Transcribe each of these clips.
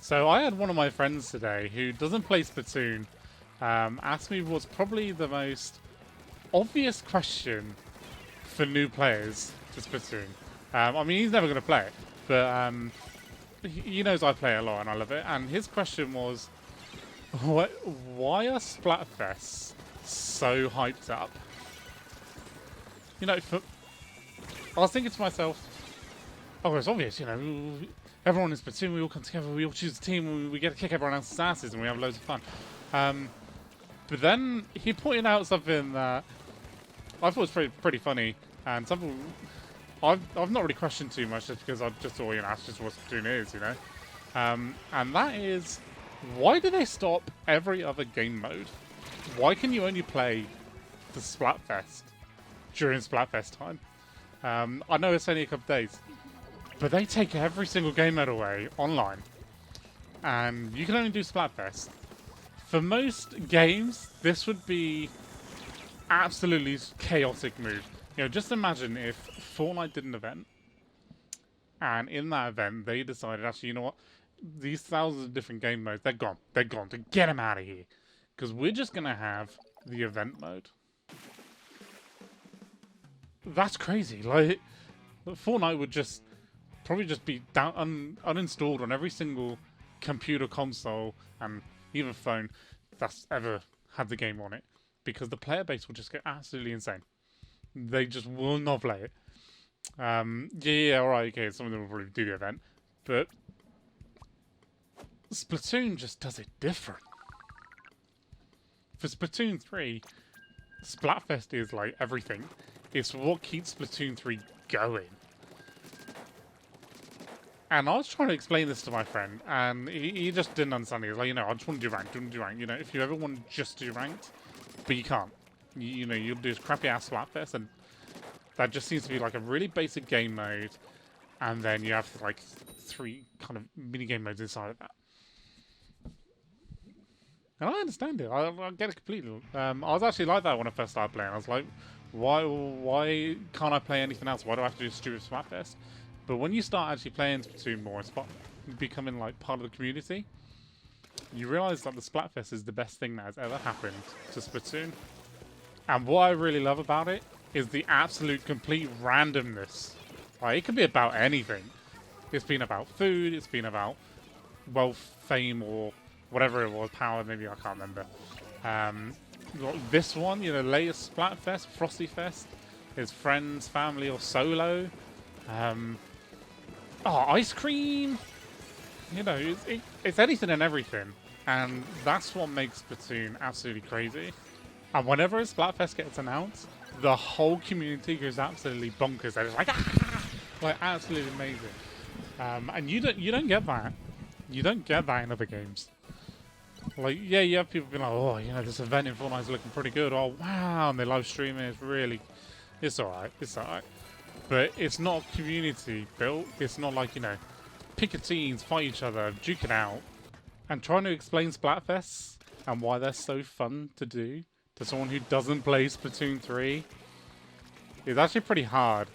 So I had one of my friends today who doesn't play Splatoon ask me what's probably the most obvious question for new players to Splatoon. I mean, he's never going to play it, but he knows I play it a lot and I love it. And his question was, why are Splatfests so hyped up? You know, I was thinking to myself, oh, it's obvious, you know, everyone in Splatoon, we all come together, we all choose a team, we get to kick everyone else's asses and we have loads of fun. But then he pointed out something that I thought was pretty funny, and something I've not really questioned too much just because I just thought, you know, that's just what Splatoon is, you know. And that is, why do they stop every other game mode? Why can you only play the Splatfest during Splatfest time? I know it's only a couple days, but they take every single game mode away online, and you can only do Splatfest. For most games, this would be absolutely chaotic move. You know, just imagine if Fortnite did an event, and in that event they decided, actually, you know what? These thousands of different game modes, they're gone. They're gone. To get them out of here, because we're just gonna have the event mode. That's crazy. Like, Fortnite would probably just be uninstalled on every single computer, console, and even phone that's ever had the game on it, because the player base will just get absolutely insane. They just will not play it. Yeah, alright, okay, some of them will probably do the event, but Splatoon just does it different. For Splatoon 3, Splatfest is like everything. It's what keeps Splatoon 3 going. And I was trying to explain this to my friend, and he just didn't understand it. He was like, you know, I just want to do ranked, You know, if you ever want to just do ranked, but you can't. You know, you'll do this crappy ass Splatfest, and that just seems to be like a really basic game mode, and then you have like 3 kind of mini game modes inside of that. And I understand it. I get it completely. I was actually like that when I first started playing. I was like, why can't I play anything else? Why do I have to do stupid Splatfest? But when you start actually playing Splatoon more and becoming like part of the community, you realise that the Splatfest is the best thing that has ever happened to Splatoon. And what I really love about it is the absolute complete randomness. Like, it could be about anything. It's been about food, it's been about wealth, fame, or whatever it was, power, maybe, I can't remember. This one, you know, latest Splatfest, Frosty Fest, is friends, family, or solo. Ice cream! You know, it's anything and everything. And that's what makes Splatoon absolutely crazy. And whenever a Splatfest gets announced, the whole community goes absolutely bonkers. They're just like, ah! Like, absolutely amazing. And you don't get that. You don't get that in other games. Like, yeah, you have people being like, oh, you know, this event in Fortnite is looking pretty good. Oh, wow, and they live stream it. It's alright. It's alright. But it's not community built. It's not like, you know, pick a teams, fight each other, duke it out. And trying to explain Splatfests and why they're so fun to do to someone who doesn't play Splatoon 3 is actually pretty hard.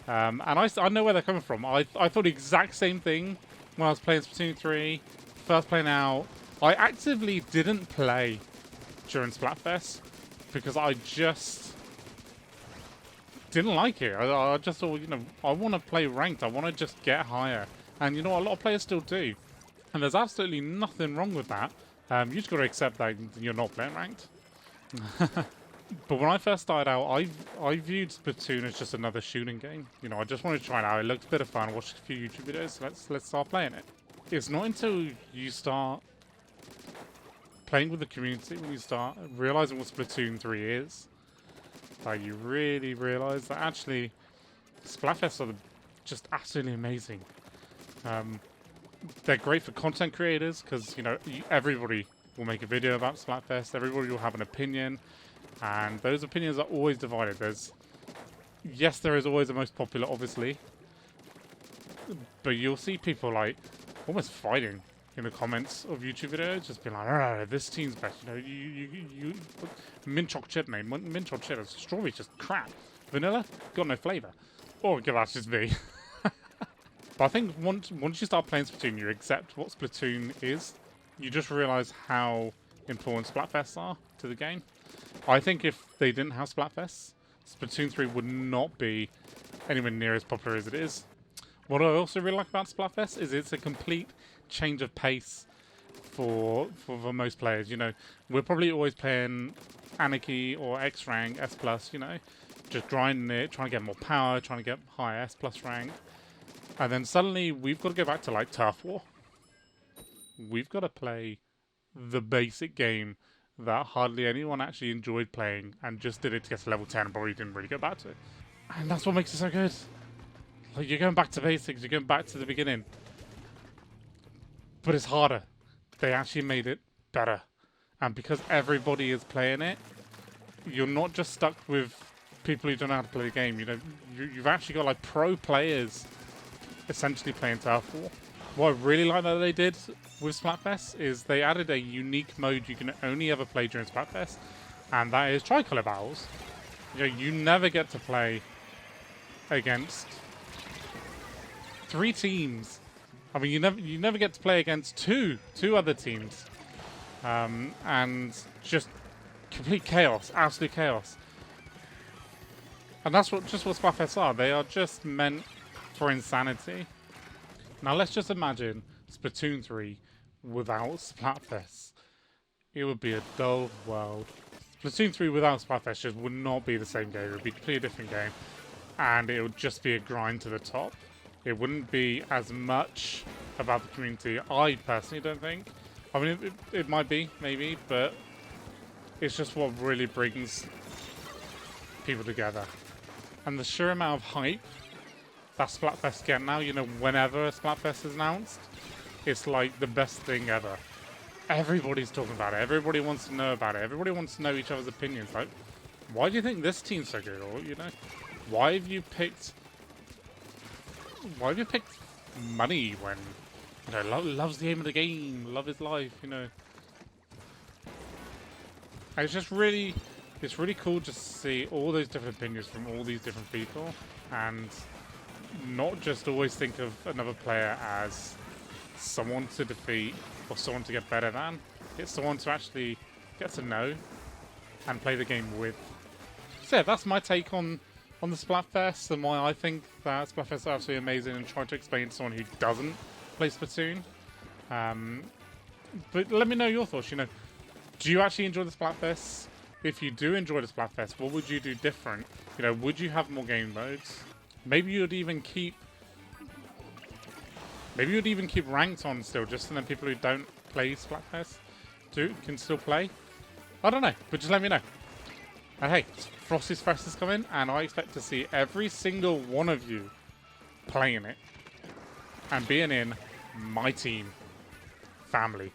And I know where they're coming from. I thought the exact same thing when I was playing Splatoon 3. First playing out. I actively didn't play during Splatfest because I just didn't like it. I just thought, you know, I want to play ranked. I want to just get higher. And you know, a lot of players still do. And there's absolutely nothing wrong with that. You just got to accept that you're not playing ranked. But when I first started out, I viewed Splatoon as just another shooting game. You know, I just wanted to try it out. It looked a bit of fun. I watched a few YouTube videos. So let's start playing it. It's not until you start playing with the community, when you start realizing what Splatoon 3 is, that you really realize that actually Splatfests are just absolutely amazing. They're great for content creators because, you know, everybody will make a video about Splatfest. Everybody will have an opinion, and those opinions are always divided. Yes, there is always the most popular, obviously, but you'll see people like almost fighting in the comments of YouTube videos, just being like, oh, this team's best. You know, you mint chocolate chip, mate. Mint chocolate chip. Strawberry's just crap. Vanilla got no flavour. Or that's just me. But I think once you start playing Splatoon, you accept what Splatoon is. You just realise how important Splatfests are to the game. I think if they didn't have Splatfests, Splatoon 3 would not be anywhere near as popular as it is. What I also really like about Splatfest is it's a complete change of pace for most players. You know, we're probably always playing Anarchy or X rank, S plus, you know, just grinding it, trying to get more power, trying to get higher S plus rank. And then suddenly we've got to go back to like Turf War. We've got to play the basic game that hardly anyone actually enjoyed playing and just did it to get to level 10 and probably didn't really go back to it. And that's what makes it so good. Like, you're going back to basics, you're going back to the beginning. But it's harder. They actually made it better. And because everybody is playing it, you're not just stuck with people who don't know how to play the game. You know, you've actually got like pro players essentially playing Turf War. What I really like that they did with Splatfest is they added a unique mode you can only ever play during Splatfest, and that is Tricolour Battles. You know, you never get to play against 3 teams. I mean, you never get to play against two other teams, and just complete chaos, absolute chaos. And that's just what Splatfests are. They are just meant for insanity. Now let's just imagine Splatoon 3 without Splatfests. It would be a dull world. Splatoon 3 without Splatfests just would not be the same game. It would be a completely different game, and it would just be a grind to the top. It wouldn't be as much about the community, I personally don't think. I mean, it might be, maybe, but it's just what really brings people together. And the sheer amount of hype that Splatfest get now, you know, whenever a Splatfest is announced, it's like the best thing ever. Everybody's talking about it. Everybody wants to know about it. Everybody wants to know each other's opinions. Like, why do you think this team's so good? Or, you know, why have you picked money when, you know, loves the aim of the game, love his life, you know? And it's just really, it's really cool just to see all those different opinions from all these different people, and not just always think of another player as someone to defeat or someone to get better than. It's someone to actually get to know and play the game with. So yeah, that's my take on the Splatfest and why I think that Splatfest is absolutely amazing, and trying to explain to someone who doesn't play Splatoon. But let me know your thoughts. You know, do you actually enjoy the Splatfest? If you do enjoy the Splatfest, what would you do different? You know, would you have more game modes? Maybe you'd even keep ranked on still, just so then people who don't play Splatfest can still play. I don't know, but just let me know. And hey, Frosty's Fest is coming, and I expect to see every single one of you playing it and being in my team family.